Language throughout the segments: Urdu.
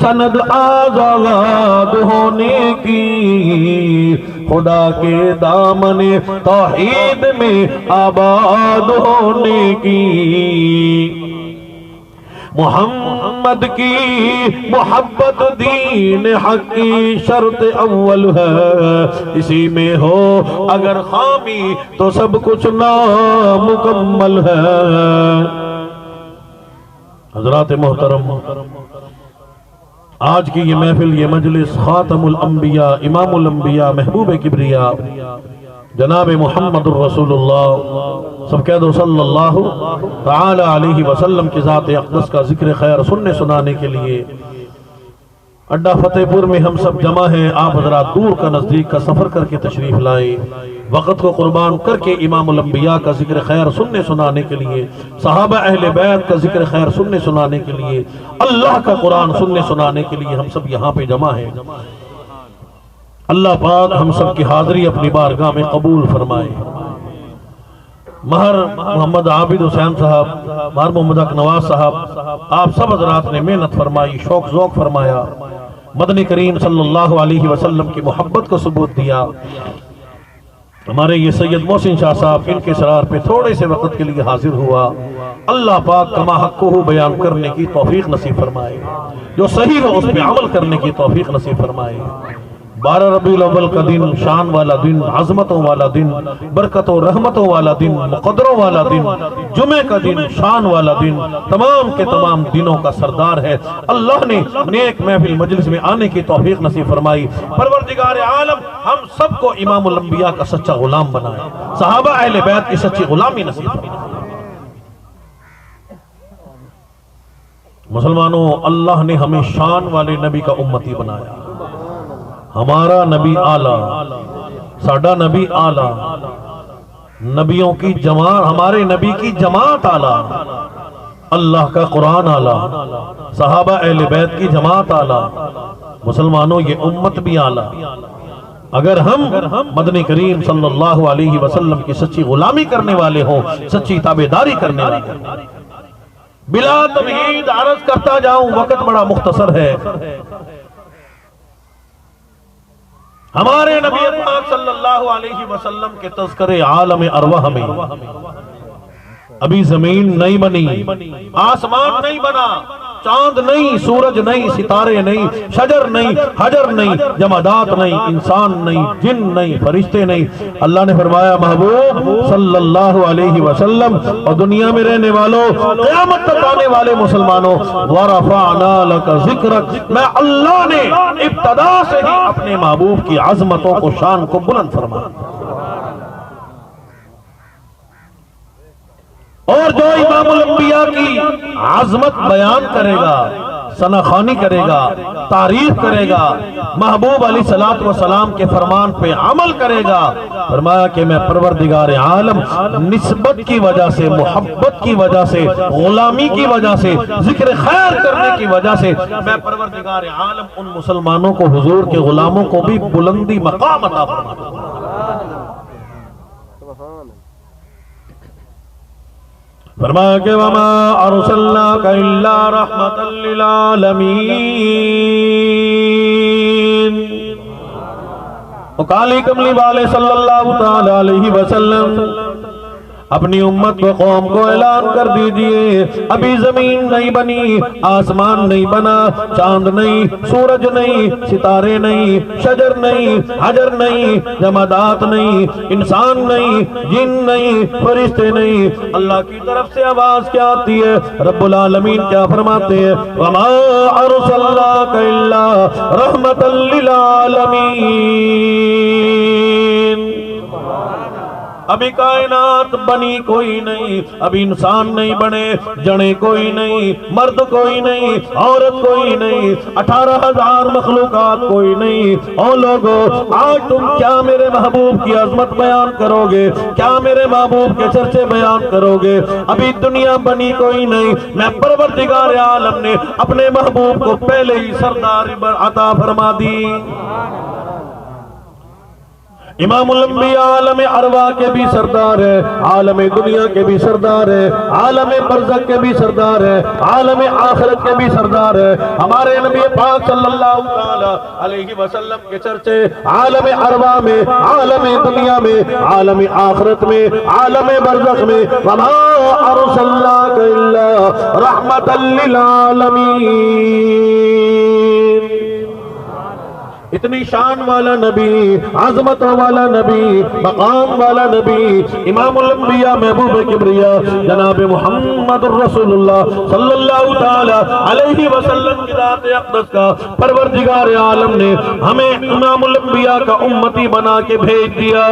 سند آزاد ہونے کی، خدا کے دامن توحید میں آباد ہونے کی، محمد کی محبت دین حق کی شرط اول ہے، اسی میں ہو اگر خامی تو سب کچھ نامکمل ہے۔ حضرات محترم، آج کی یہ محفل، یہ مجلس خاتم الانبیاء، امام الانبیاء، محبوب کبریا جناب محمد الرسول اللہ، سب کہہ دو صلی اللہ تعالی علیہ وسلم کی ذات اقدس کا ذکر خیر سننے سنانے کے لیے اڈا فتح پور میں ہم سب جمع ہیں۔ آپ حضرات دور کا نزدیک کا سفر کر کے تشریف لائے، وقت کو قربان کر کے امام الانبیاء کا ذکر خیر سننے سنانے کے لیے، صحابہ اہل بیت کا ذکر خیر سننے سنانے کے لیے، اللہ کا قرآن سننے سنانے کے لیے ہم سب یہاں پہ جمع ہیں۔ اللہ پاک ہم سب کی حاضری اپنی بارگاہ میں قبول فرمائے۔ مہر محمد عابد حسین صاحب، مہر محمد حق نواز صاحب، آپ سب حضرات نے محنت فرمائی، شوق ذوق فرمایا، مدنی کریم صلی اللہ علیہ وسلم کی محبت کو ثبوت دیا۔ ہمارے یہ سید محسن شاہ صاحب ان کے سرار پہ تھوڑے سے وقت کے لیے حاضر ہوا۔ اللہ پاک کما حق کو بیان کرنے کی توفیق نصیب فرمائے، جو صحیح ہو اس پہ عمل کرنے کی توفیق نصیب فرمائے۔ 12 ربیع الاول کا دن، شان والا دن، عظمتوں والا دن، برکتوں رحمتوں والا دن، مقدروں والا دن، جمعہ کا دن، شان والا دن، تمام کے تمام دنوں کا سردار ہے۔ اللہ نے نیک محفل مجلس میں آنے کی توفیق نصیب فرمائی۔ پروردگار عالم ہم سب کو امام الانبیاء کا سچا غلام بنائے، صحابہ اہل بیت کی سچی غلامی نصیب فرمائے۔ مسلمانوں، اللہ نے ہمیں شان والے نبی کا امتی بنایا۔ ہمارا نبی اعلیٰ، ساڈا نبی اعلیٰ، نبیوں کی جماعت، ہمارے نبی کی جماعت اعلیٰ، اللہ کا قرآن اعلیٰ، صحابہ اہل بیت کی جماعت اعلیٰ، مسلمانوں یہ امت بھی اعلیٰ۔ اگر ہم مدنی کریم صلی اللہ علیہ وسلم کی سچی غلامی کرنے والے ہوں، سچی تابعداری کرنے والے ہوں، بلا تمہید عرض کرتا جاؤں، وقت بڑا مختصر ہے۔ ہمارے نبی پاک صلی اللہ علیہ وسلم کے تذکرے عالم ارواح میں ابھی زمین نہیں بنی، آسمان نہیں بنا، چاند نہیں، سورج نہیں، ستارے نہیں، شجر نہیں، حجر نہیں، جمادات نہیں، انسان نہیں، جن نہیں، فرشتے نہیں۔ اللہ نے فرمایا محبوب صلی اللہ علیہ وسلم اور دنیا میں رہنے والوں، قیامت تک آنے والے مسلمانوں، وَرَفَعْنَا لَكَ ذِكْرَكَ، میں اللہ نے ابتدا سے ہی اپنے محبوب کی عظمتوں کو، شان کو بلند فرمایا۔ اور جو امام الانبیاء کی عظمت بیان کرے گا، ثناخوانی کرے گا، تعریف کرے گا، محبوب علیہ السلام کے فرمان پہ عمل کرے گا، فرمایا کہ میں پروردگار عالم نسبت کی وجہ سے، محبت کی وجہ سے، غلامی کی وجہ سے، ذکر خیر کرنے کی وجہ سے، میں پروردگار عالم ان مسلمانوں کو، حضور کے غلاموں کو بھی بلندی مقام عطا فرماتا ہوں۔ فرمایا کہ وَمَا أَرْسَلْنَاكَ إِلَّا رَحْمَةً لِّلْعَالَمِينَ۔ کالی کملی والے صلی اللہ تعالی علیہ وسلم اپنی امت و قوم کو اعلان کر دیجئے، ابھی زمین نہیں بنی، آسمان نہیں بنا، چاند نہیں، سورج نہیں، ستارے نہیں، شجر نہیں، حجر نہیں، جمادات نہیں، انسان نہیں، جن نہیں، فرشتے نہیں۔ اللہ کی طرف سے آواز کیا آتی ہے؟ رب العالمین کیا فرماتے ہیں؟ وَمَا أَرْسَلْنَاكَ إِلَّا رَحْمَةً لِّلْعَالَمِينَ۔ ابھی کائنات بنی کوئی نہیں، ابھی انسان نہیں بنے، جڑیں کوئی نہیں، مرد کوئی نہیں، عورت کوئی نہیں، 18,000 مخلوقات کوئی نہیں۔ او لوگو، آج تم کیا میرے محبوب کی عظمت بیان کرو گے؟ کیا میرے محبوب کے چرچے بیان کرو گے؟ ابھی دنیا بنی کوئی نہیں، میں پروردگار عالم نے اپنے محبوب کو پہلے ہی سرداری عطا فرما دی۔ امام الانبیاء عالم ارواح کے بھی سردار ہے، عالم دنیا کے بھی سردار ہے، عالم برزخ کے بھی سردار ہے، عالم آخرت کے بھی سردار ہے۔ ہمارے نبی پاک صلی اللہ علیہ وسلم کے چرچے عالم ارواح میں، عالم دنیا میں، عالم آخرت میں، عالم برزخ میں، وما ارسلناک الا رحمتا للعالمین۔ اتنی شان والا نبی، عظمت والا نبی، مقام والا نبی، امام الانبیاء محبوب کبریا جناب محمد الرسول اللہ صلی اللہ تعالی علیہ وسلم کی ذات اقدس کا پروردگار عالم نے ہمیں امام الانبیاء کا امتی بنا کے بھیج دیا۔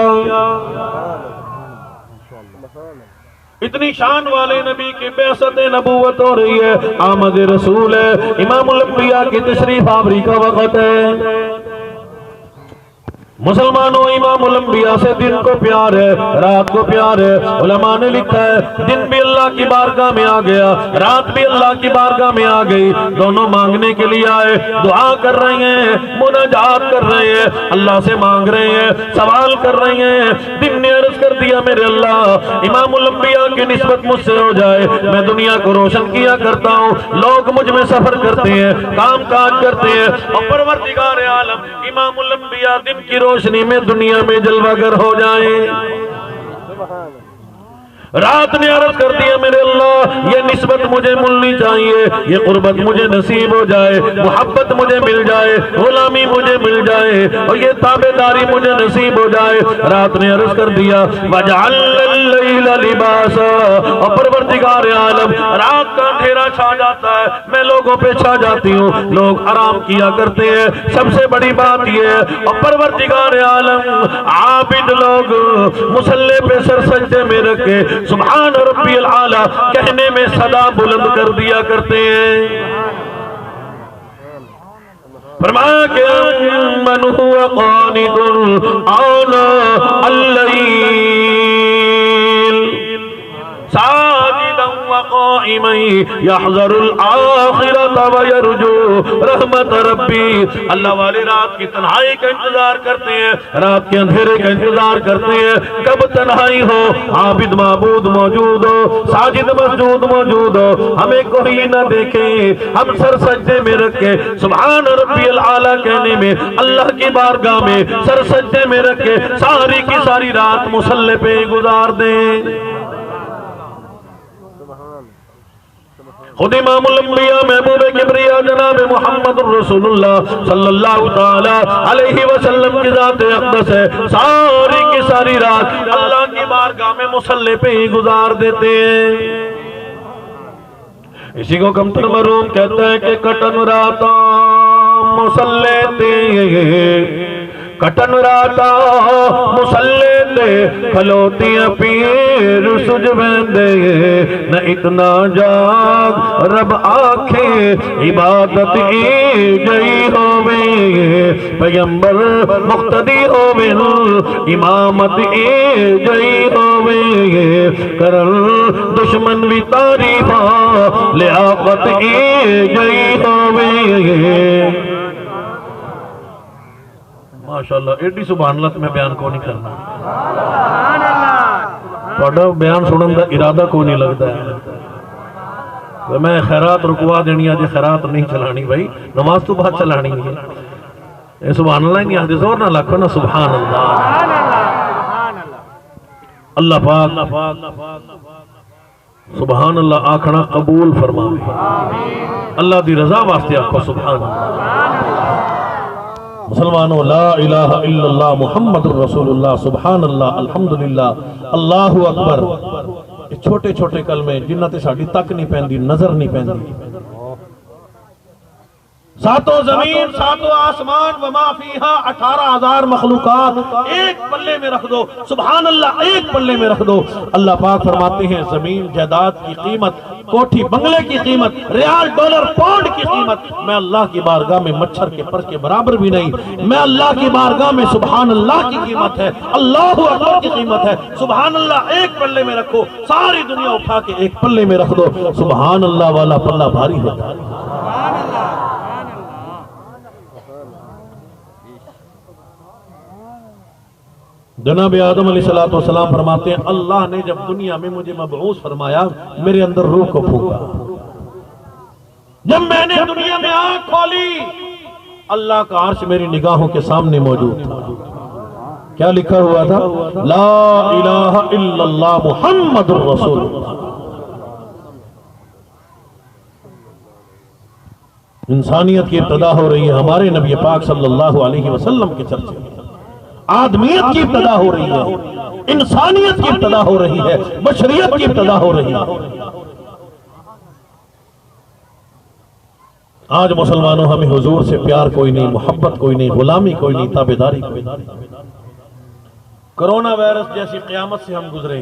اتنی شان والے نبی کی بعثت نبوت ہو رہی ہے، آمد رسول ہے، امام الانبیاء کی تشریف آوری کا وقت ہے۔ مسلمانوں، امام الانبیاء سے دن کو پیار ہے، رات کو پیار ہے۔ علماء نے لکھا ہے دن بھی اللہ کی بارگاہ میں آ گیا، رات بھی اللہ کی بارگاہ میں آ گئی، دونوں مانگنے کے لیے آئے، دعا کر رہے ہیں، مناجات کر رہے ہیں، اللہ سے مانگ رہے ہیں، سوال کر رہے ہیں۔ دن نے عرض کر دیا میرے اللہ امام الانبیاء کی نسبت مجھ سے ہو جائے، میں دنیا کو روشن کیا کرتا ہوں، لوگ مجھ میں سفر کرتے ہیں، کام کاج کرتے ہیں، اور پروردگار عالم امام الانبیاء دن کی روشنی میں دنیا میں جلوہ گر ہو جائیں۔ رات نے عرض کر دیا میرے اللہ یہ نسبت مجھے ملنی چاہیے، یہ قربت مجھے نصیب ہو جائے، محبت مجھے مل جائے، غلامی مجھے مل جائے، اور یہ تابعداری مجھے نصیب ہو جائے۔ رات نے عرض کر دیا وَجَعَلَّ اللَّيْلَ لِبَاسًا، اور پروردگار عالم رات کا اندھیرا چھا جاتا ہے، میں لوگوں پہ چھا جاتی ہوں، لوگ آرام کیا کرتے ہیں۔ سب سے بڑی بات یہ ہے اور پروردگار عالم عابد لوگ مصلی پہ سر سجدے میں رکھے سبحان ربی العالی کہنے میں صدا بلند کر دیا کرتے ہیں۔ فرمایا کہ من هو قانت آناء اللیل ساجدا وقائما يحذر الآخرة ويرجو رحمت ربی۔ اللہ والے رات کی تنہائی کا انتظار کرتے ہیں، رات کے اندھیرے کا انتظار کرتے ہیں، کب تنہائی ہو، عابد معبود موجود ہو، ساجد مسجود موجود ہو، ہمیں کوئی نہ دیکھے، ہم سر سجدے میں رکھے سبحان ربی العالی کہنے میں، اللہ کی بارگاہ میں سر سجدے میں رکھے ساری کی ساری رات مصلی پہ گزار دیں۔ خود امام الانبیاء محبوب کبریا جناب محمد الرسول اللہ صلی اللہ تعالی علیہ وسلم کی ذات اقدس ہے، ساری کی ساری رات اللہ کی بارگاہ میں مصلی پہ ہی گزار دیتے ہیں۔ اسی کو کمتر مروم کہتا ہے کہ کٹن راتا مصلی تے، کٹن راتا مصلی تے کھلوتیاں پیر سج بندے، نہ اتنا جاگ رب آنکھیں عبادت گئی ہوئے، پیغمبر مقتدی ہوئے امامت گئی ہوئے، کرل دشمن بھی تعریفاں لیاقت گئی ہوئے۔ ماشاءاللہ ایڈی سبحان اللہ میں بیان کو نہیں کرنا، تھوڑا بیان سنن دا ارادہ کو نہیں لگتا ہے۔ میں خیرات رکوا دینی آج خیرات نہیں چلانی بھائی، نماز تو بات چلانی ہے، سبحان اللہ نہیں آج زور نہ لکھو نا سبحان اللہ۔ اللہ پاک سبحان اللہ آکھنا قبول فرما، اللہ دی رضا واسطے آکھو سبحان اللہ۔ مسلمانوں لا الہ الا اللہ محمد الرسول اللہ سبحان اللہ الحمدللہ اللہ اکبر، چھوٹے چھوٹے کلمے جنہ تے ساڑی تک نہیں پہندی، نظر نہیں پہندی۔ ساتوں زمین ساتوں آسمان وما فیہا 18,000 مخلوقات ایک پلے میں رکھ دو سبحان اللہ، ایک پلے میں رکھ دو۔ اللہ پاک فرماتے ہیں زمین جائیداد کی قیمت، کوٹھی بنگلے کی قیمت، ریال ڈالر پاؤنڈ کی قیمت میں اللہ کی بارگاہ میں مچھر کے پر کے برابر بھی نہیں۔ میں اللہ کی بارگاہ میں سبحان اللہ کی قیمت ہے، اللہ اکبر کی قیمت ہے۔ سبحان اللہ ایک پلے میں رکھو، ساری دنیا اٹھا کے ایک پلے میں رکھ دو، سبحان اللہ والا پلہ بھاری ہوتا ہے۔ جناب آدم علیہ السلام فرماتے ہیں اللہ نے جب دنیا میں مجھے مبعوث فرمایا میرے اندر روح کو پھونکا، جب میں نے دنیا میں آنکھ کھولی اللہ کا عرش میری نگاہوں کے سامنے موجود تھا۔ کیا لکھا ہوا تھا؟ لا الہ الا اللہ محمد الرسول اللہ۔ انسانیت کی ابتدا ہو رہی ہے ہمارے نبی پاک صلی اللہ علیہ وسلم کے چرچے میں، آدمیت کی ابتدا ہو رہی ہے، انسانیت کی ابتدا ہو رہی ہے، بشریت کی ابتدا ہو رہی ہے۔ آج مسلمانوں ہمیں حضور سے پیار کوئی نہیں، محبت کوئی نہیں، غلامی کوئی نہیں، تابعداری کوئی نہیں۔ کرونا وائرس جیسی قیامت سے ہم گزرے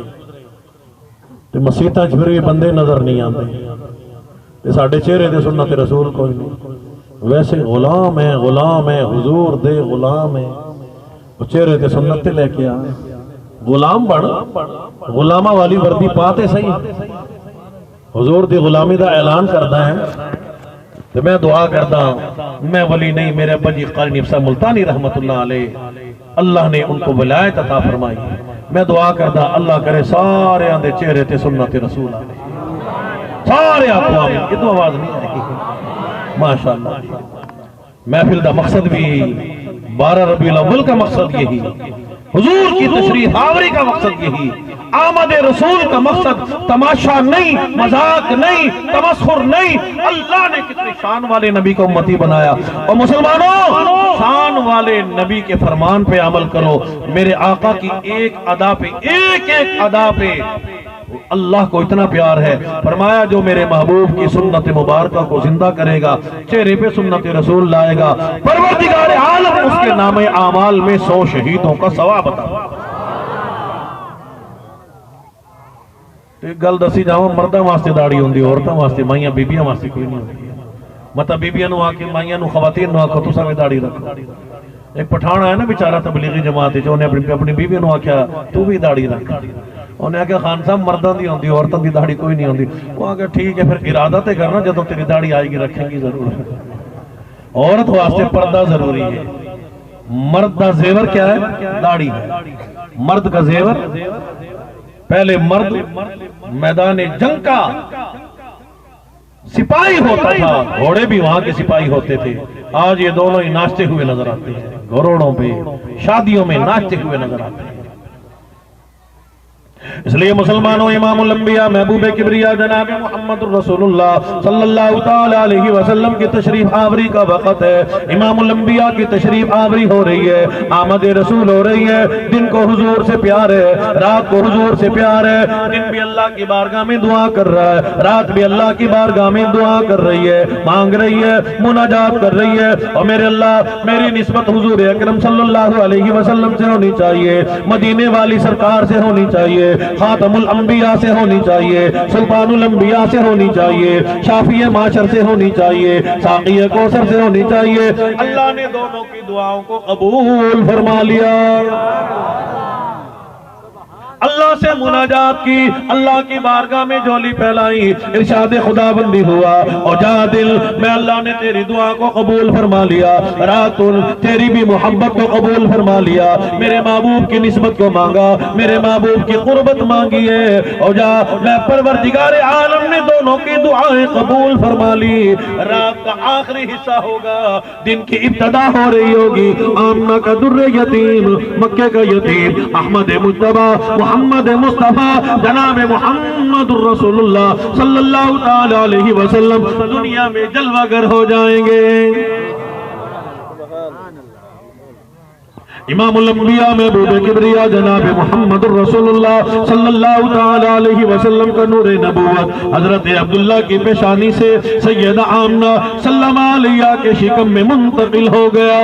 تو مسیطاں چھر بھی بندے نظر نہیں آتے، ساڑھے چہرے دے سنت رسول کوئی نہیں، ویسے غلام ہے حضور دے غلام ہے، وہ چہرے دے سنت لے کے آئے، غلام بڑھ غلامہ والی وردی پاتے صحیح، حضور دی غلامی دا اعلان کرتا ہے تو میں دعا کرتا ہوں، میں ولی نہیں، میرے ابا جی قاری نفسہ ملتانی رحمت اللہ علیہ، اللہ نے ان کو ولایت عطا فرمائی، میں دعا کرتا اللہ کرے سارے آندے چہرے تے سنت رسول علیہ، سارے اقوام، یہ تو آواز نہیں آئے گی ماشاءاللہ۔ محفل دا مقصد بھی 12 ربیع الاول کا مقصد یہی، حضور کی تشریف آوری کا مقصد یہی، آمد رسول کا مقصد تماشا نہیں، مذاق نہیں، تمسخر نہیں۔ اللہ نے کتنے شان والے نبی کو امتی بنایا، اور مسلمانوں شان والے نبی کے فرمان پہ عمل کرو۔ میرے آقا کی ایک ادا پہ، ایک ادا پہ اللہ کو اتنا پیار ہے، فرمایا جو میرے محبوب کی سنت مبارکہ کو زندہ کرے گا، چہرے پہ سنت رسول لائے گا، پروردگار عالم اس کے نام اعمال میں 100 شہیدوں کا ثواب عطا۔ ایک گل دسی جاؤں، مرداں واسطے داڑھی ہوندی، عورتاں واسطے، مائیاں بیبیاں واسطے کوئی نہیں ہوندی۔ مطلب بیبیاں نو آکے مائیاں نو خواتین نو آکھو تساں میں داڑھی رکھو۔ ایک پٹھان آیا نا بیچارہ تبلیغی جماعت جو انہیں اپنی بیبیاں نو آکھیا تو بھی داڑھی رکھ، انہیں آکھیا خان صاحب مرداں دی ہوندی، عورتاں دی داڑھی کوئی نہیں ہوندی۔ وہ آکھیا ٹھیک ہے پھر ارادہ تے کرنا، جدوں تیری داڑھی آئے گی رکھیں گی ضرور۔ عورت واسطے پردہ ضروری ہے، مرد کا زیور کیا ہے؟ داڑھی ہے۔ مرد کا زیور، پہلے مرد میدان جنگ کا سپاہی ہوتا تھا، گھوڑے بھی وہاں کے سپاہی ہوتے تھے، آج یہ دونوں ہی ناچتے ہوئے نظر آتے ہیں، گھوڑوں پہ شادیوں میں ناچتے ہوئے نظر آتے ہیں۔ اس لیے مسلمانوں امام الانبیاء محبوب کبریا جناب محمد الرسول اللہ صلی اللہ تعالی علیہ وسلم کی تشریف آوری کا وقت ہے، امام الانبیاء کی تشریف آوری ہو رہی ہے، آمد رسول ہو رہی ہے۔ دن کو حضور سے پیار ہے، رات کو حضور سے پیار ہے، دن بھی اللہ کی بارگاہ میں دعا کر رہا ہے، رات بھی اللہ کی بارگاہ میں دعا کر رہی ہے، مانگ رہی ہے، مناجات کر رہی ہے۔ اور میرے اللہ میری نسبت حضور اکرم صلی اللہ علیہ وسلم سے ہونی چاہیے، مدینے والی سرکار سے ہونی چاہیے، خاتم الانبیاء سے ہونی چاہیے، سلطان الانبیاء سے ہونی چاہیے، شافی معاشر سے ہونی چاہیے، ساقی کوثر سے ہونی چاہیے۔ اللہ نے دونوں کی دعاؤں کو قبول فرما لیا، اللہ سے مناجات کی، اللہ کی بارگاہ میں جھولی پھیلائی، ارشاد خدا بندی ہوا، اور جا دل میں اللہ نے تیری دعا کو قبول فرما لیا، رات تیری بھی محبت کو قبول فرما لیا، میرے محبوب کی نسبت کو مانگا، میرے محبوب کی قربت مانگی ہے، اور جا میں پروردگار عالم نے دونوں کی دعائیں قبول فرما لی۔ رات کا آخری حصہ ہوگا، دن کی ابتدا ہو رہی ہوگی، آمنہ کا در یتیم، مکہ کا یتیم، احمد مجتبی محمد مصطفیٰ جناب محمد الرسول اللہ صلی اللہ تعالی علیہ وسلم دنیا میں جلوہ گر ہو جائیں گے۔ امام الانبیاء محبوب کبریا جناب محمد الرسول اللہ صلی اللہ تعالی علیہ وسلم کا نور نبوت حضرت عبداللہ کی پیشانی سے سیدہ آمنہ سلم علیہ کے شکم میں منتقل ہو گیا۔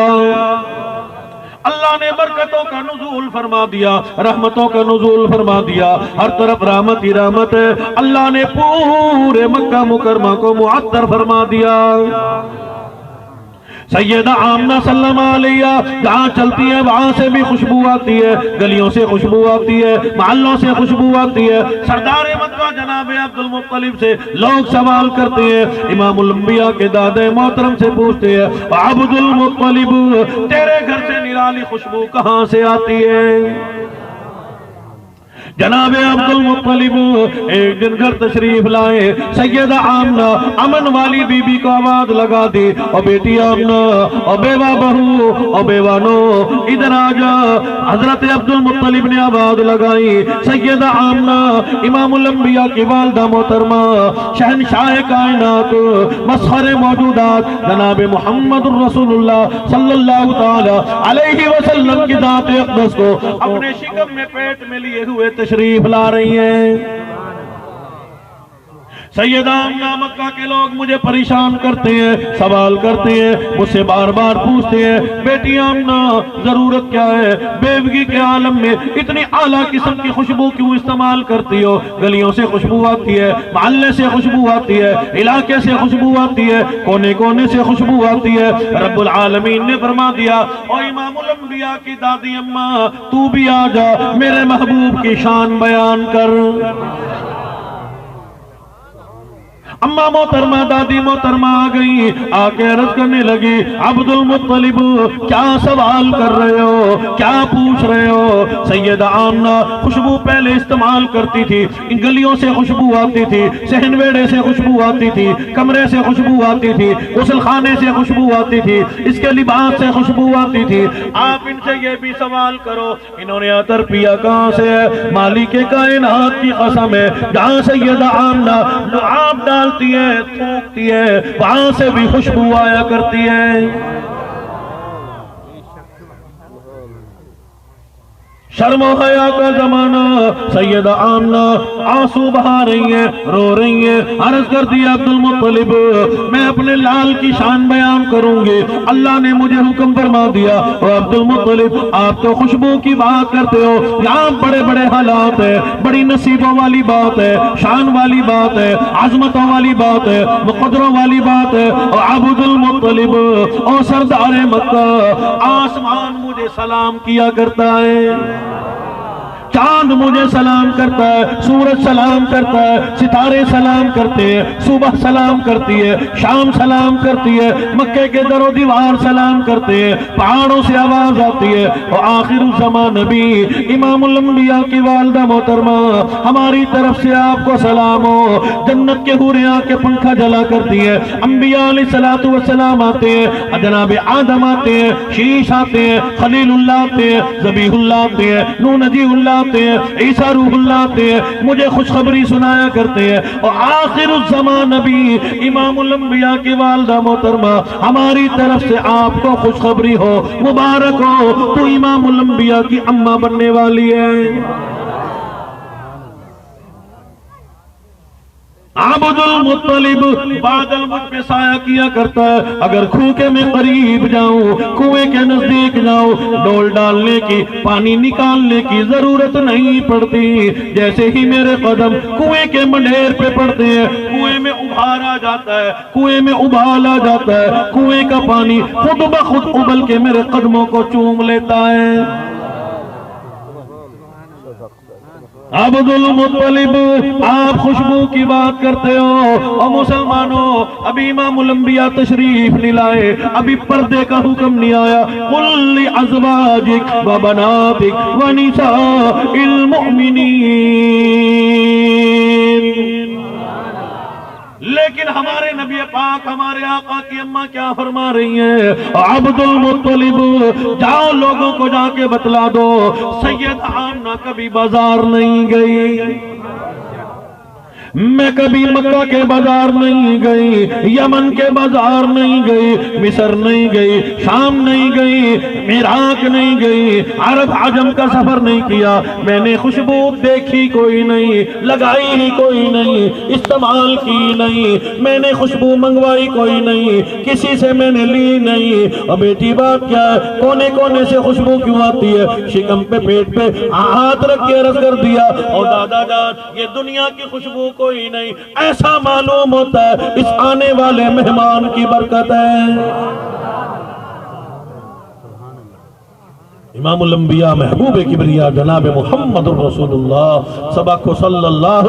اللہ نے برکتوں کا نزول فرما دیا، رحمتوں کا نزول فرما دیا، ہر طرف رحمت ہی رحمت ہے۔ اللہ نے پورے مکہ مکرمہ کو معطر فرما دیا۔ سیدہ آمنہ سلم علیہ جہاں چلتی ہے وہاں سے بھی خوشبو آتی ہے، گلیوں سے خوشبو آتی ہے، محلوں سے خوشبو آتی ہے۔ سردار مکہ جناب عبد المطلب سے لوگ سوال کرتے ہیں، امام الانبیاء کے دادے محترم سے پوچھتے ہیں، عبد المطلب تیرے گھر سے نرالی خوشبو کہاں سے آتی ہے؟ جناب عبد المطلب ایک دن گھر تشریف لائے، سیدہ آمنہ امن والی بی بی کو آواز لگا دی، اور بیٹی آمنہ اور بیوہ بہو اور بیوہ نو ادھر آ جا۔ حضرت عبد المطلب نے آواز لگائی، سیدہ آمنہ امام الانبیاء کی والدہ محترمہ، شہنشاہ کائنات، مسخر موجودات جناب محمد الرسول اللہ صلی اللہ تعالی علیہ وسلم کی ذات اقدس کو اپنے شکم میں پیٹ میں لیے ہوئے تشریف لا رہی ہیں۔ سیدہ آمنہ، مکہ کے لوگ مجھے پریشان کرتے ہیں، سوال کرتے ہیں، مجھ سے بار بار پوچھتے ہیں، بیٹی آمنہ ضرورت کیا ہے؟ بیوگی کے عالم میں اتنی اعلیٰ قسم کی خوشبو کیوں استعمال کرتی ہو؟ گلیوں سے خوشبو آتی ہے، محلے سے خوشبو آتی ہے، علاقے سے خوشبو آتی ہے، کونے کونے سے خوشبو آتی ہے۔ رب العالمین نے فرما دیا، اور امام الانبیاء کی دادی اماں تو بھی آ جا، میرے محبوب کی شان بیان کر۔ اماں محترمہ، دادی محترمہ آ گئی، آ کے عرض کرنے لگی، عبد المطلب کیا سوال کر رہے ہو، کیا پوچھ رہے ہو؟ سیدہ آمنہ خوشبو پہلے استعمال کرتی تھی، ان گلیوں سے خوشبو آتی تھی، صحن ویڑے سے خوشبو آتی تھی، کمرے سے خوشبو آتی تھی، غسل خانے سے خوشبو آتی تھی، اس کے لباس سے خوشبو آتی تھی۔ آپ ان سے یہ بھی سوال کرو، انہوں نے عطر پیا کہاں سے ہے؟ مالک کائنات کی قسم ہے، جہاں سیدہ آمنہ لعاب ڈالتی ہے، تھوکتی ہے، وہاں سے بھی خوشبو آیا کرتی ہے۔ شرم و حیا کا زمانہ، سیدہ آمنہ آنسو بہا رہی ہیں، رو رہی ہیں، عرض کر دیا عبد المطلب میں اپنے لال کی شان بیان کروں گی، اللہ نے مجھے حکم فرما دیا۔ اور عبد المطلب آپ تو خوشبو کی بات کرتے ہو، یہاں بڑے بڑے حالات ہیں، بڑی نصیبوں والی بات ہے، شان والی بات ہے، عظمتوں والی بات ہے، مقدروں والی بات ہے۔ اور عبد المطلب اور سردار مکہ، آسمان مجھے سلام کیا کرتا ہے، چاند مجھے سلام کرتا ہے، سورج سلام کرتا ہے، ستارے سلام کرتے ہیں، صبح سلام کرتی ہے، شام سلام کرتی ہے، مکے کے در و دیوار سلام کرتے ہیں، پہاڑوں سے آواز آتی ہے۔ اور آخر الزمان نبی امام الانبیاء کی والدہ محترمہ ہماری طرف سے آپ کو سلام ہو، جنت کے حوریں آ کے پنکھا جلا کرتی ہے، انبیاء علیہ السلام آتے ہیں، جناب آدم آتے ہیں، شیش آتے ہیں، خلیل اللہ آتے ہیں، ذبیح اللہ آتے ہیں، نوح نجی اللہ آتے ہیں، عیسیٰ روح اللہ آتے ہیں، مجھے خوشخبری سنایا کرتے ہیں۔ اور آخر الزمان نبی امام الانبیاء کی والدہ محترمہ ہماری طرف سے آپ کو خوشخبری ہو، مبارک ہو، تو امام الانبیاء کی اماں بننے والی ہے۔ عبد المطلب بادل مجھ پہ سایہ کیا کرتا ہے، اگر کھوکے میں قریب جاؤں، کنویں کے نزدیک جاؤں، ڈول ڈالنے کی، پانی نکالنے کی ضرورت نہیں پڑتی، جیسے ہی میرے قدم کنویں کے منڈیر پہ پڑتے ہیں، کنویں میں ابھار آ جاتا ہے، کنویں میں ابال آ جاتا ہے، کنویں کا پانی خود بخود ابل کے میرے قدموں کو چوم لیتا ہے۔ عبد المطلب آپ خوشبو کی بات کرتے ہو، اور مسلمانوں ابھی امام الانبیاء تشریف نہیں لائے، ابھی پردے کا حکم نہیں آیا۔ قل لازواجک وبناتک ونساء المؤمنین، لیکن ہمارے نبی پاک، ہمارے آقا کی اماں کیا فرما رہی ہیں؟ عبد المطلب جاؤ لوگوں کو جا کے بتلا دو، سیدہ آمنہ کبھی بازار نہیں گئی، میں کبھی مکہ کے بازار نہیں گئی، یمن کے بازار نہیں گئی، مصر نہیں گئی، شام نہیں گئی، عراق نہیں گئی، عرب عجم کا سفر نہیں کیا، میں نے خوشبو دیکھی کوئی نہیں، لگائی ہی کوئی نہیں، استعمال کی نہیں، میں نے خوشبو منگوائی کوئی نہیں، کسی سے میں نے لی نہیں۔ اور بیٹی بات کیا ہے؟ کونے کونے سے خوشبو کیوں آتی ہے؟ شکم پہ، پیٹ پہ ہاتھ رکھ کے عرض کر دیا، اور دادا جان یہ دنیا کی خوشبو کوئی نہیں، ایسا معلوم ہوتا ہے اس آنے والے مہمان کی برکت ہے۔ امام الانبیاء محبوب کبریا جناب محمد الرسول اللہ سبق صلی اللہ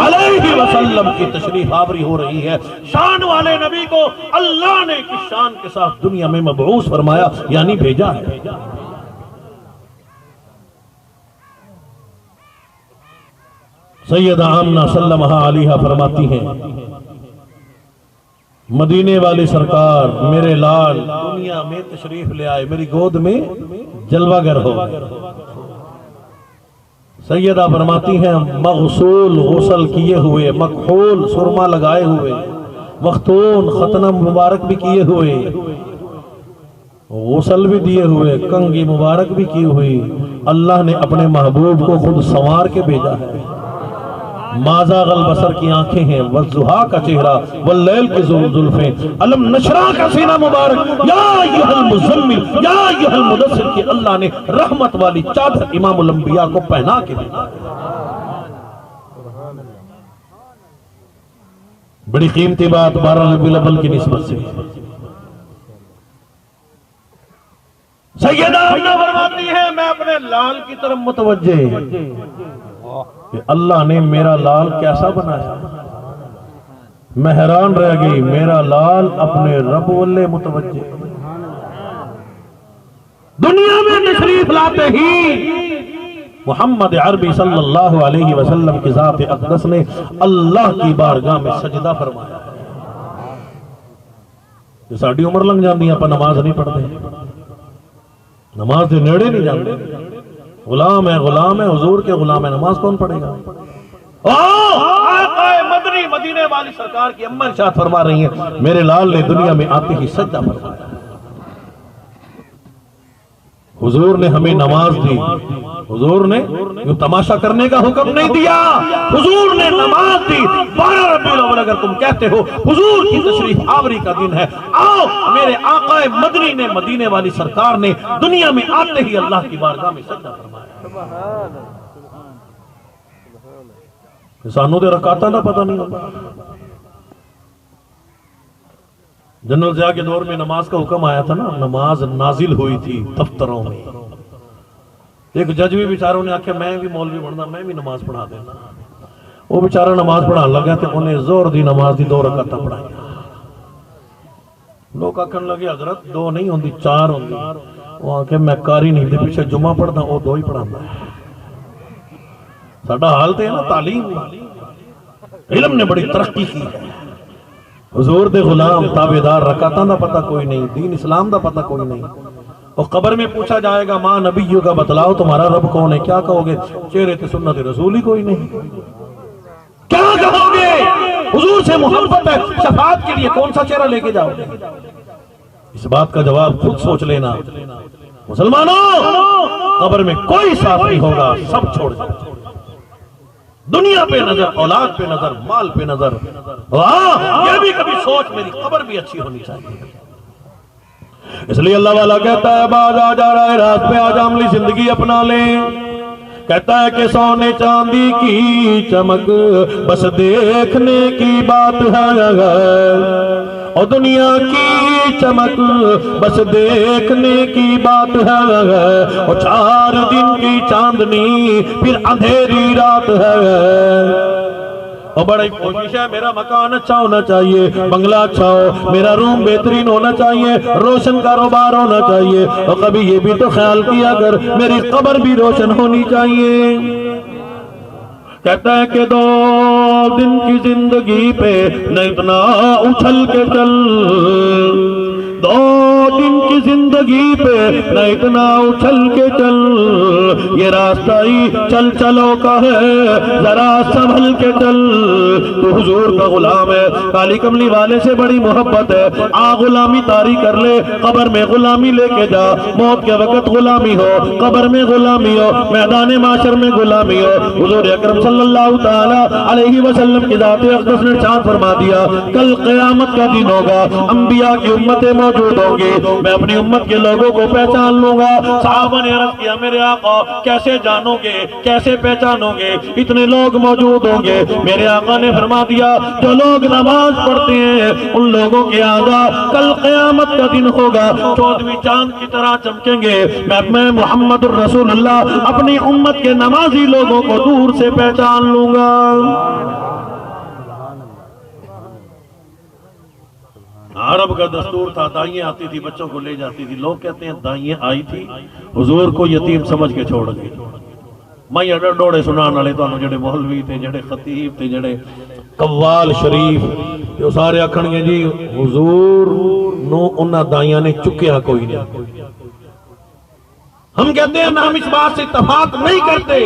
علیہ وسلم کی تشریف آوری ہو رہی ہے۔ شان والے نبی کو اللہ نے کس شان کے ساتھ دنیا میں مبعوث فرمایا، یعنی بھیجا ہے۔ سیدہ آمنہ سلمہا علیہا فرماتی ہیں مدینے والی سرکار میرے لال دنیا میں تشریف لے آئے، میری گود میں جلوہ گر ہو گئے۔ سیدہ فرماتی ہیں مغسول غسل کیے ہوئے، مکحول سرما لگائے ہوئے، مختون ختنہ مبارک بھی کیے ہوئے، غسل بھی دیے ہوئے، کنگھی مبارک بھی کی ہوئی، اللہ نے اپنے محبوب کو خود سنوار کے بھیجا ہے۔ ما زاغ البصر کی آنکھیں ہیں، والضحیٰ کا چہرہ، واللیل کی زلفیں، علم نشرح کا سینہ مبارک، یا ایھا المزمل یا ایھا المدثر کی اللہ نے رحمت والی چادر امام الانبیاء کو پہنا کے دیا۔ بڑی قیمتی بات 12 ربیع الاول کی نسبت سے سیدہ آمنہ فرماتی ہے میں اپنے لال کی طرف متوجہ کہ اللہ نے میرا لال کیسا بنایا، میں حیران رہ گئی، میرا لال اپنے رب والے متوجہ، دنیا میں تشریف لاتے ہی محمد عربی صلی اللہ علیہ وسلم کی ذات اقدس نے اللہ کی بارگاہ میں سجدہ فرمایا ہے۔ جو ساڑھی عمر لنگ جاندی ہیں، اپا نماز نہیں پڑھتے، نماز دے نیڑے نہیں جاندے، غلام ہے حضور کے غلام ہے، نماز کون پڑھے گا؟ آقا مدنی مدینے والی سرکار کی اماں ارشاد فرما رہی ہیں میرے لال نے دنیا میں آتے ہی سجدہ فرمایا۔ حضور نے ہمیں نماز دی، حضور نے یوں تماشا کرنے کا حکم نہیں دیا، حضور نے نماز دی۔ 12 ربیع الاول اگر تم کہتے ہو حضور کی تشریف آوری کا دن ہے، آؤ میرے آقا مدنی نے مدینے والی سرکار نے دنیا میں آتے ہی اللہ کی بارگاہ میں سجدہ فرمایا۔ سانوں دے رکعتاں دا پتہ نہیں ہوتا۔ جنرل ضیاء کے دور میں نماز کا حکم آیا تھا نا، نماز نازل ہوئی تھی دفتروں میں، ایک جج بھی بیچاروں نے آکھیا میں بھی مولوی بننا، میں بھی نماز پڑھا دینا، وہ بیچارہ نماز پڑھان لگا تو انہیں زور دی نماز دی 2 رکعتاں پڑھائی، لوگ آکھن لگے حضرت 2 نہیں ہوندی 4 ہوندی، وہ آکھے میں کاری نہیں دے پیچھے جمعہ پڑھنا، وہ 2 ہی پڑھانا ہے۔ ساڈا حال تے نا تعلیم علم نے بڑی ترقی کی ہے، حضور دے غلام تابعدار رکعتاں دا پتہ کوئی نہیں، دین اسلام دا پتہ کوئی نہیں، اور قبر میں پوچھا جائے گا ماں نبیوں کا بتلاؤ تمہارا رب کون ہے، کیا کہو گے؟ چہرے تے سنت رسول ہی کوئی نہیں، کیا کہو گے؟ حضور سے محبت ہے، شفاعت کے لیے کون سا چہرہ لے کے جاؤ گے؟ اس بات کا جواب خود سوچ لینا مسلمانوں، قبر میں کوئی ساتھ نہیں ہوگا، سب چھوڑ جاؤ، دنیا پہ نظر، اولاد پہ نظر، مال پہ نظر، یہ بھی کبھی سوچ میری قبر بھی اچھی ہونی چاہیے۔ اس لیے اللہ والا کہتا ہے باز آ جا رہا ہے رات پہ، آج عملی زندگی اپنا لیں، کہتا ہے کہ سونے چاندی کی چمک بس دیکھنے کی بات ہے، اور دنیا کی چمک بس دیکھنے کی بات ہے، اور 4 دن کی چاندنی پھر اندھیری رات ہے، اور بڑی کوشش ہے میرا مکان اچھا ہونا چاہیے، بنگلہ اچھا ہو، میرا روم بہترین ہونا چاہیے، روشن کاروبار ہونا چاہیے، اور کبھی یہ بھی تو خیال کیا کر میری قبر بھی روشن ہونی چاہیے۔ کہتا ہے کہ 2 دن کی زندگی پہ نہ اتنا اچھل کے چل، 2 دن کی زندگی پہ نہ اتنا اچھل کے چل، یہ راستہ ہی چل چلو کا ہے ذرا سنبھل کے چل، تو حضور کا غلام ہے، کالی کملی والے سے بڑی محبت ہے، آ غلامی طاری کر لے، قبر میں غلامی لے کے جا، موت کے وقت غلامی ہو، قبر میں غلامی ہو، میدان معاشر میں غلامی ہو۔ حضور اکرم صلی اللہ تعالی علیہ وسلم کی ذات اقدس نے ارشاد فرما دیا کل قیامت کا دن ہوگا، انبیاء کی امتیں موجود ہوں گی، میں اپنی امت کے لوگوں کو پہچان لوں گا۔ صحابہ نے عرض کیا میرے آقا کیسے جانو گے، کیسے پہچانو گے، اتنے لوگ موجود ہوں گے؟ میرے آقا نے فرما دیا جو لوگ نماز پڑھتے ہیں ان لوگوں کے آگا کل قیامت کا دن ہوگا، 14ویں چاند کی طرح چمکیں گے، میں محمد الرسول اللہ اپنی امت کے نمازی لوگوں کو دور سے پہچان لوں گا۔ عرب کا دستور تھا دائیں آتی تھی بچوں کو لے جاتی تھی، لوگ کہتے ہیں دائیں آئی تھی حضور کو یتیم سمجھ کے چھوڑ گئی، میں ڈوڑے سنان والے تانوں جڑے مولوی تے جڑے خطیب تے جڑے قوال شریف جو سارے آکھن گے جی حضور نو انہاں دائیاں نے چکیا کوئی نہیں. ہم کہتے ہیں ہم اس بات سے اتفاق نہیں کرتے.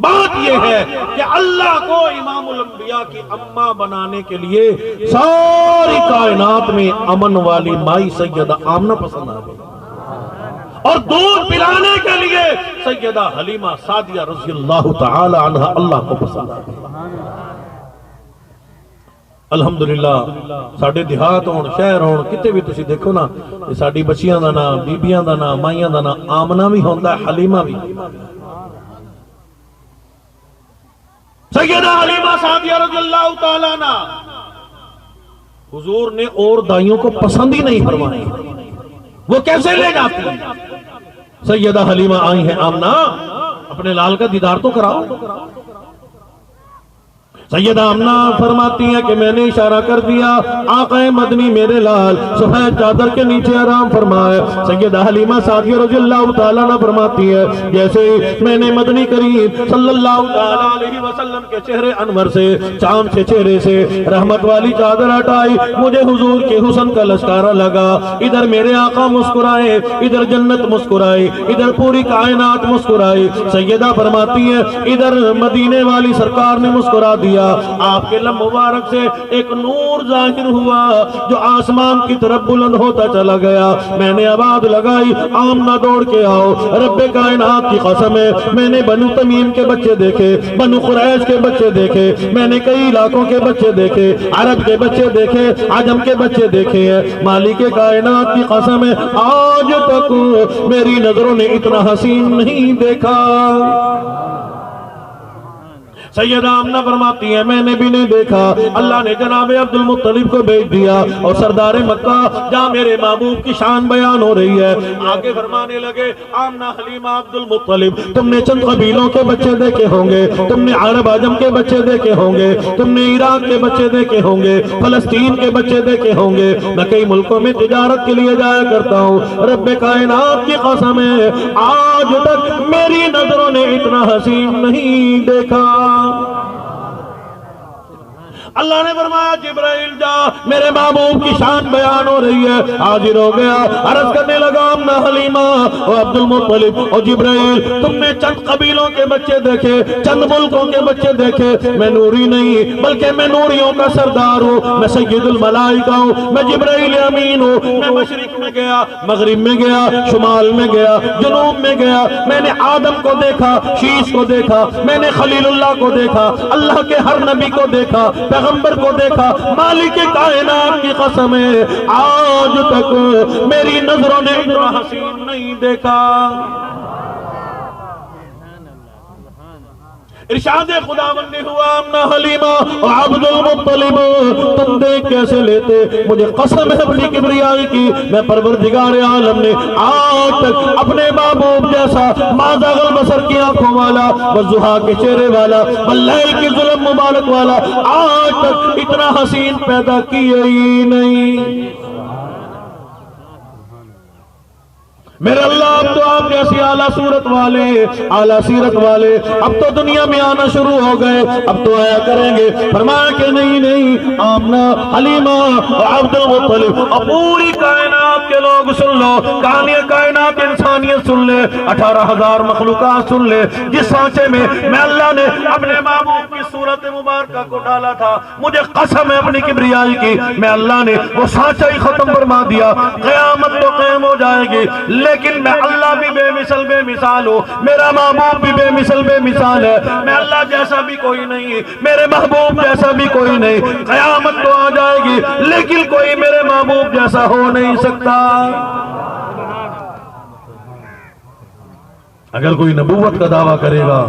بات یہ ہے کہ اللہ کو امام الانبیاء کی اماں بنانے کے لیے ساری کائنات میں امن والی مائی سیدہ آمنہ پسند آ گئی اور دودھ پلانے کے لیے سیدہ حلیمہ سعدیہ رضی اللہ تعالی عنہ اللہ کو پسند آ گئی. الحمدللہ ساڑھے دیہات ہون شہر ہون کتے بھی تسی دیکھو نا ساڑھی بچیاں دا نا بیبیاں دا نا مائیاں دا نا آمنہ بھی ہوندہ ہے حلیمہ بھی. سیدہ حلیمہ سعدیہ رضی اللہ تعالیٰ عنہ حضور نے اور دائیوں کو پسند ہی نہیں فرمائی. وہ کیسے لے جاتی ہیں؟ سیدہ حلیمہ آئی ہیں آمنہ اپنے لال کا دیدار تو کراؤ. سیدہ آمنہ فرماتی ہیں کہ میں نے اشارہ کر دیا آقا مدنی میرے لال سفید چادر کے نیچے آرام فرمائے. سیدہ حلیمہ سعدیہ رضی اللہ تعالیٰ عنہ فرماتی ہے جیسے میں نے مدنی کریم صلی اللہ علیہ وسلم کے چہرے انور سے چاند سے چہرے سے رحمت والی چادر ہٹائی مجھے حضور کے حسن کا لشکارہ لگا. ادھر میرے آقا مسکرائے ادھر جنت مسکرائی ادھر پوری کائنات مسکرائی. سیدہ فرماتی ہے ادھر مدینے والی سرکار نے مسکرا دیا. آپ کے لب مبارک سے ایک نور ظاہر ہوا جو آسمان کی طرف بلند ہوتا چلا گیا. میں نے آواز لگائی آمنہ دوڑ کے آؤ. رب کائنات کی قسم ہے میں نے بنو تمیم کے بچے دیکھے بنو قریش کے بچے دیکھے میں نے کئی علاقوں کے بچے دیکھے عرب کے بچے دیکھے عجم کے بچے دیکھے ہیں. مالک کائنات کی قسم ہے آج تک میری نظروں نے اتنا حسین نہیں دیکھا. سیدہ آمنہ فرماتی ہے میں نے بھی نہیں دیکھا. اللہ نے جناب عبد المطلب کو بھیج دیا اور سردار مکہ جہاں میرے محبوب کی شان بیان ہو رہی ہے آگے فرمانے لگے آمنہ حلیمہ عبد المطلب تم نے چند قبیلوں کے بچے دیکھے ہوں گے تم نے عرب عجم کے بچے دیکھے ہوں گے تم نے عراق کے بچے دیکھے ہوں گے فلسطین کے بچے دیکھے ہوں گے. میں کئی ملکوں میں تجارت کے لیے جایا کرتا ہوں. رب کائنات کی قسم ہے آج تک میری نظروں نے اتنا حسین نہیں دیکھا. اللہ نے فرمایا جبرائیل جا میرے محبوب کی شان بیان ہو رہی ہے. حاضر ہو گیا عرض کرنے لگا آمنہ حلیمہ اور عبد المطلب اور جبرائیل تم نے چند قبیلوں کے بچے دیکھے چند ملکوں کے بچے دیکھے. میں نوری نہیں بلکہ میں نوریوں کا سردار ہوں. میں سید الملائکہ ہوں. میں جبرائیل امین ہوں. میں مشرق میں گیا مغرب میں گیا شمال میں گیا جنوب میں گیا. میں نے آدم کو دیکھا شیش کو دیکھا میں نے خلیل اللہ کو دیکھا اللہ کے ہر نبی کو دیکھا پیغمبر کو دیکھا. مالک کائنات کی قسم ہے آج تک میری نظروں نے اتنا حسین نہیں دیکھا. ارشاد خداوند نے ہوا آمنہ حلیمہ اور عبد المطلب تم دیکھ کیسے لیتے مجھے قسم ہے اپنی کبریائی کی میں پروردگار عالم نے آج تک اپنے محبوب جیسا ما زاغ البصر کی آنکھوں والا والضحیٰ کے چہرے والا واللیل کی ظلم مبارک والا آج تک اتنا حسین پیدا کیا ہی نہیں. میرے اللہ اب تو آپ جیسی اعلیٰ صورت والے اعلیٰ سیرت والے اب تو دنیا میں آنا شروع ہو گئے اب تو آیا کریں گے. فرمایا کہ نہیں آمنہ حلیمہ عبد المطلب اور پوری کائنات کے لوگ سن لو کہانی کائنات انسانیت سن لے 18,000 مخلوقات سن لے جس سانچے میں اللہ نے اپنے محبوب کی صورت مبارکہ کو ڈالا تھا مجھے قسم ہے اپنی کبریائی کی میں اللہ نے وہ سانچہ ہی ختم فرما دیا. قیامت تو قائم ہو جائے گی لیکن میں اللہ بھی بے مثال ہوں میرا محبوب بھی بے مثال ہے. میں اللہ جیسا بھی کوئی نہیں میرے محبوب جیسا بھی کوئی نہیں. قیامت تو آ جائے گی لیکن کوئی میرے محبوب جیسا ہو نہیں سکتا. اگر کوئی نبوت کا دعویٰ کرے گا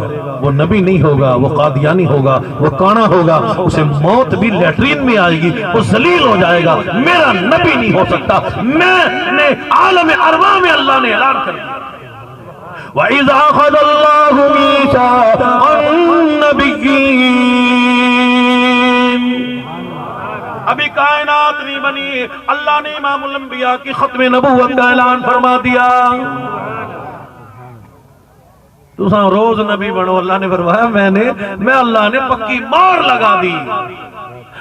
وہ نبی نہیں ہوگا وہ قادیانی ہوگا وہ کانا ہوگا اسے موت بھی لیٹرین میں آئے گی وہ ذلیل ہو جائے گا. میرا نبی نہیں ہو سکتا. میں نے عالم ارواح میں اللہ نے اعلان کر دیا وَإِذْ أَخَذَ اللَّهُ مِيثَاقَ النَّبِيِّينَ. ابھی کائنات نہیں بنی اللہ نے امام الانبیاء کی ختم نبوت کا اعلان فرما دیا. تساں روز نبی بنو، اللہ نے فرمایا میں اللہ نے پکی مار لگا دی.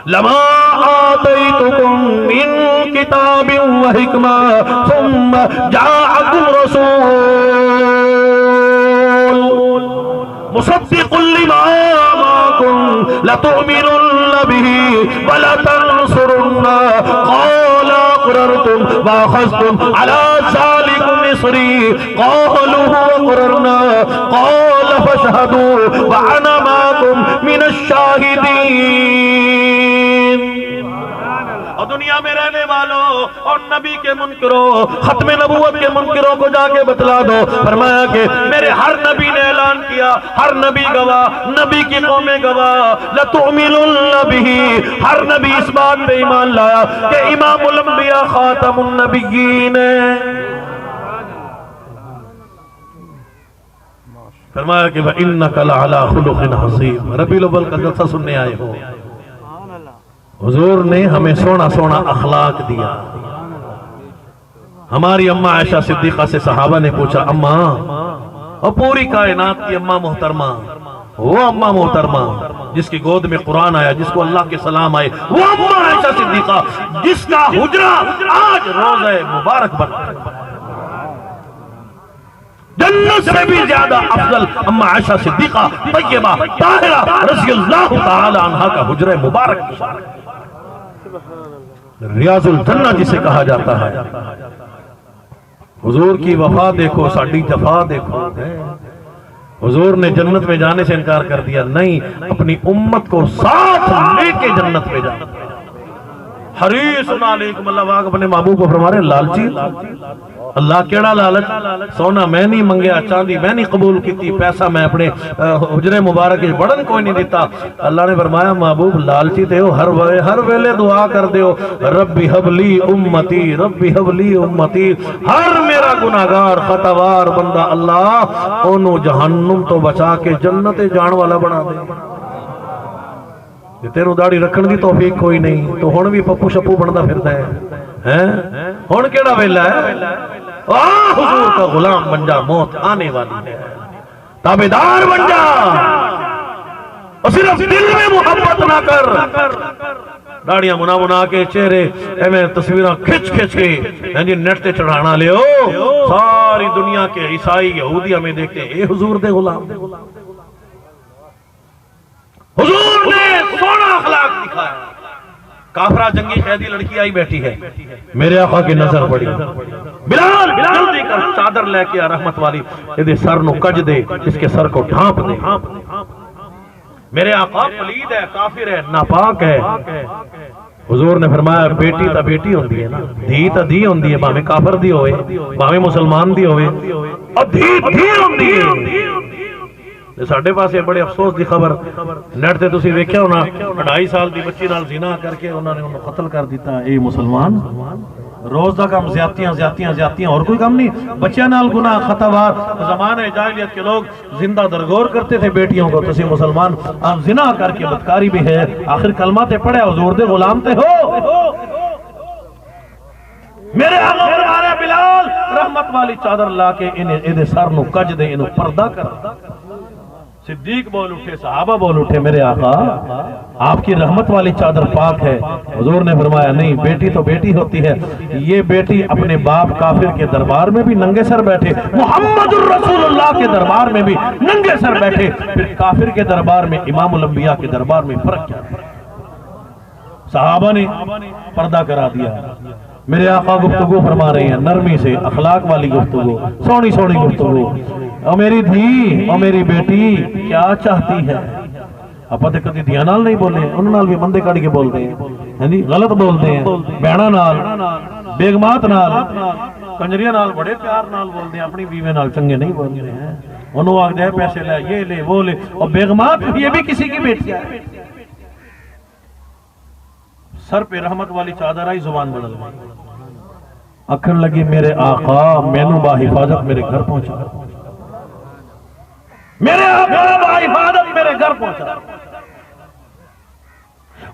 لما آتیتکم من کتاب و حکمہ ثم جاءکم رسول مصدق لما معکم لتؤمنن به ولتنصرن قال اقررتم واخذتم على ذلكم مصری قالوا اقررنا قال فاشهدوا وانا معكم من الشاہدین. اور دنیا میں رہنے والوں اور نبی کے منکروں، ختم نبوت کے منکروں کو جا کے بتلا دو، فرمایا کہ میرے ہر نبی نے اعلان کیا، ہر نبی گواہ، نبی کی قومیں گواہ، لَتُؤْمِنُنَّ بِهِ، ہر نبی اس بات پہ ایمان لایا کہ امام الانبیاء خاتم النبیین ہے. فرمایا کہ وَإِنَّكَ لَعَلَىٰ خُلُقٍ عَظِيمٍ. ربیع الاول کا جلسہ سننے آئے ہو. حضور نے ہمیں سونا سونا اخلاق دیا. ہماری اماں عائشہ صدیقہ سے صحابہ نے پوچھا، اماں، اور پوری کائنات کی اماں محترمہ، وہ اماں محترمہ جس کی گود میں قرآن آیا، جس کو اللہ کے سلام آئے، وہ اماں عائشہ صدیقہ جس کا حجرہ آج روضہ مبارک بن جنت سے بھی زیادہ افضل اماں عائشہ صدیقہ طیبہ طاہرہ رضی اللہ تعالی عنہ کا حجرہ مبارک، ریاض الجنہ جسے کہا جاتا ہے. حضور کی وفا دیکھو، ساڑی جفا دیکھو. حضور نے جنت میں جانے سے انکار کر دیا، نہیں، اپنی امت کو ساتھ لے کے جنت میں جانا. حریص علیکم، اللہ واقع اپنے محبوب کو فرما رہے لالچی. اللہ کیڑا لالچ؟ سونا میں نہیں منگیا، چاندی میں نہیں قبول کیتی، پیسہ میں اپنے حجرے مبارک بڑن کوئی نہیں دیتا. اللہ نے فرمایا محبوب لالچی تے ہو، ہر ویلے دعا کر دیو، ربی حبلی امتی، ربی حبلی امتی. ہر میرا گناہگار خطاوار بندہ اللہ انہوں جہنم تو بچا کے جنت جان والا بنا دے. تینوں داڑھی رکھن دی توفیق کوئی نہیں تو ہن بھی پپو شپو بندا پھردا ہے. ہن کیڑا ویلا ہے؟ حضور کا غلام بن جا، موت آنے والی ہے. تابعدار بن جا، اور صرف دل میں محبت نہ کر. داڑیاں منا کے چہرے ایویں تصویراں کھچ کے نیٹ تے چڑھانا لے ہو. ساری دنیا کے عیسائی یہودی ہمیں دیکھتے اے حضور دے غلام. حضور نے سونا اخلاق دکھایا. کافرہ جنگی قیدی لڑکی آئی بیٹھی ہے، میرے آقا کی نظر پڑی، بلال جلدی کر چادر لے کے رحمت والی یہ سر نو کج دے، اس کے سر کو ڈھانپ دے. میرے آقا پلید ہے، کافر ہے، ناپاک ہے. حضور نے فرمایا بیٹی تا بیٹی ہوندی ہے نا، دھی تا دھی ہوندی ہے، باہمیں کافر دی ہوئے باہمیں مسلمان دی ہوئے، اور دھی ہوندی ہے. ساڑھے پاس یہ بڑے افسوس دی خبر نیٹ تے تسی ویکھیا ہونا، 2.5 سال دی بچی نال زنا کر کے انہوں نے انہوں قتل کر دیتا. اے مسلمان، روز دا کام زیادتیاں اور کوئی کام نہیں. بچیاں نال گناہ خطاوار. زمانہ جاہلیت کے لوگ زندہ درگور کرتے تھے بیٹیوں کو، تسی مسلمان زنا کر کے بدکاری بھی ہے. آخر کلمہ تے پڑھے، حضور دے غلام تے ہو. میرے آقا فرما رہے بلال رحمت والی چادر لا کے انہیں سر نو کج دے، انہوں پردہ کر. صدیق بول اٹھے، صحابہ بول اٹھے، میرے آقا آپ کی رحمت والی چادر پاک ہے. حضور نے فرمایا نہیں، بیٹی تو بیٹی ہوتی ہے. یہ بیٹی اپنے باپ کافر کے دربار میں بھی ننگے سر بیٹھے، محمد الرسول اللہ کے دربار میں بھی ننگے سر بیٹھے، پھر کافر کے دربار میں، امام الانبیاء کے دربار میں فرق کیا؟ صحابہ نے پردہ کرا دیا. میرے آقا گفتگو فرما رہے ہیں نرمی سے، اخلاق والی گفتگو، سونی گفتگو. اور میری دھی اور میری بیٹی کیا چاہتی ہے؟ آپ تے کدی دھیاں نال نہیں بولے، انہوں نال بھی مندے کڑ کے بولتے ہیں، غلط بولتے ہیں. بہنا نال، بیگمات نال، کنجریاں نال بڑے پیار نال بولتے ہیں، اپنی بیوے نال چنگے نہیں بولتے ہیں. انہوں آگ دے پیسے لے، یہ لے وہ لے. اور بیگمات یہ بھی کسی کی بیٹی ہے. سر پہ رحمت والی چادر آئی، زبان بدل گئی. اکھن لگی میرے آقا مینوں با حفاظت میرے گھر پہنچا، میرے آقا با حفاظت میرے گھر پہنچا.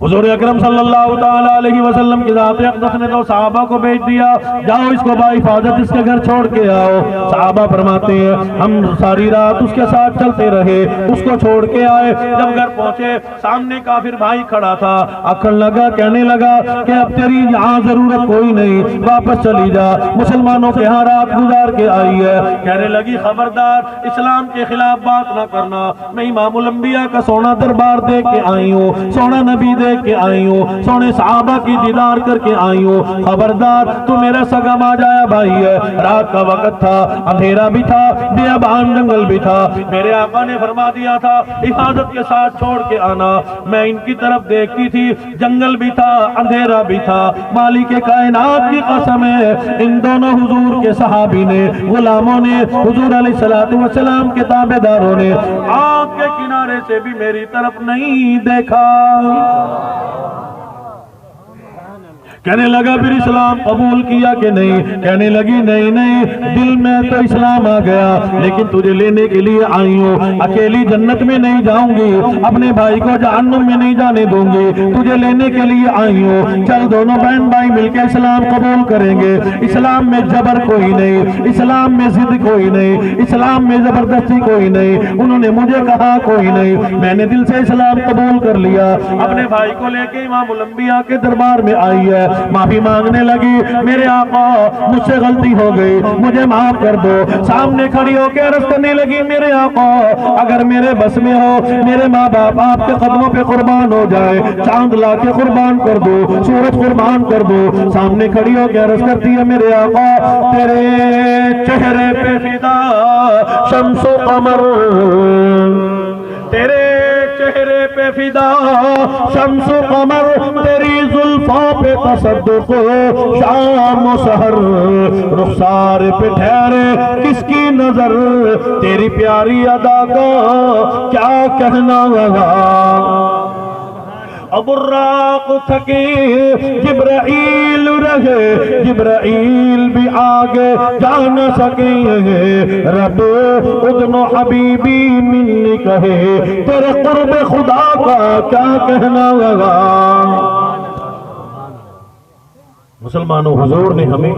حضور اکرم صلی اللہ تعالیٰ علیہ وسلم کی ذات اقدس نے تو صحابہ کو بھیج دیا، جاؤ اس کو بحفاظت اس کے گھر چھوڑ کے آؤ۔ صحابہ فرماتے ہیں ہم ساری رات اس کے ساتھ چلتے رہے، اس کو چھوڑ کے آئے۔ جب گھر پہنچے سامنے کافر بھائی کھڑا تھا، آکڑ لگا، کہنے لگا کہ اب تیری یہاں ضرورت کوئی نہیں، واپس چلی جا، مسلمانوں کے ہاں رات گزار کے آئی ہے۔ کہنے لگی خبردار اسلام کے خلاف بات نہ کرنا، میں امام الانبیاء کا سونا دربار دیکھ کے آئی ہوں، سونا نبی دیکھ کے آئی ہوں، سونے صحابہ کی دیدار کر کے آئی ہوں، خبردار تو میرا سگا ماجایا بھائی ہے۔ رات کا وقت تھا، اندھیرا بھی تھا، بیابان جنگل بھی تھا، میرے آقا نے فرما دیا تھا حفاظت کے ساتھ چھوڑ کے آنا۔ میں ان کی طرف دیکھتی تھی، جنگل بھی تھا، اندھیرا بھی تھا، مالک کائنات کی قسم ہے ان دونوں حضور کے صحابی نے، غلاموں نے، حضور علیہ السلام کے تابع داروں نے آنکھ کے کنارے سے بھی میری طرف نہیں دیکھا۔ کہنے لگا پھر اسلام قبول کیا کہ نہیں؟ کہنے لگی نہیں نہیں، دل میں تو اسلام آ گیا، لیکن تجھے لینے کے لیے آئی ہوں، اکیلی جنت میں نہیں جاؤں گی، اپنے بھائی کو جہنم میں نہیں جانے دوں گی، تجھے لینے کے لیے آئی ہوں، چل دونوں بہن بھائی مل کے اسلام قبول کریں گے۔ اسلام میں جبر کوئی نہیں، اسلام میں ضد کوئی نہیں، اسلام میں زبردستی کوئی نہیں، انہوں نے مجھے کہا کوئی نہیں، میں نے دل سے اسلام قبول کر لیا۔ اپنے بھائی کو لے کے امام الانبیاء کے دربار میں آئی ہے، معافی مانگنے لگی، میرے آقا مجھ سے غلطی ہو گئی، مجھے معاف کر دو۔ سامنے کھڑی ہو کے عرض کرنے لگی، میرے آقا اگر میرے بس میں ہو میرے ماں باپ آپ کے قدموں پہ قربان ہو جائے، چاند لا کے قربان کر دو، سورج قربان کر دو۔ سامنے کھڑی ہو کے عرض کرتی ہے، میرے آقا تیرے چہرے پہ فدا شمس و قمر، تیرے چہرے پہ فدا شمس و قمر، تیری زلفوں پہ تصدق شام و سحر، رخسار پہ ٹھہرے کس کی نظر، تیری پیاری ادا کا کیا کہنا لگا۔ اب الراق تھکے جبرائیل رہے، جبرائیل بھی آگے جا نہ سکے، رب اذن حبیبی منی کہے، تیرے قرب خدا کا کیا کہنا لگا۔ مسلمانوں، حضور نے ہمیں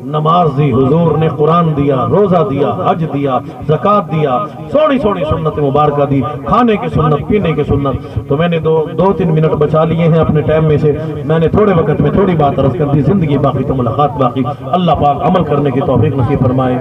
نماز دی، حضور نے قرآن دیا، روزہ دیا، حج دیا، زکوٰۃ دیا، سونی سونی سنت مبارکہ دی، کھانے کی سنت، پینے کی سنت۔ تو میں نے دو تین منٹ بچا لیے ہیں اپنے ٹائم میں سے، میں نے تھوڑے وقت میں تھوڑی بات عرض کر دی، زندگی باقی تو ملاقات باقی۔ اللہ پاک عمل کرنے کی توفیق نصیب فرمائے۔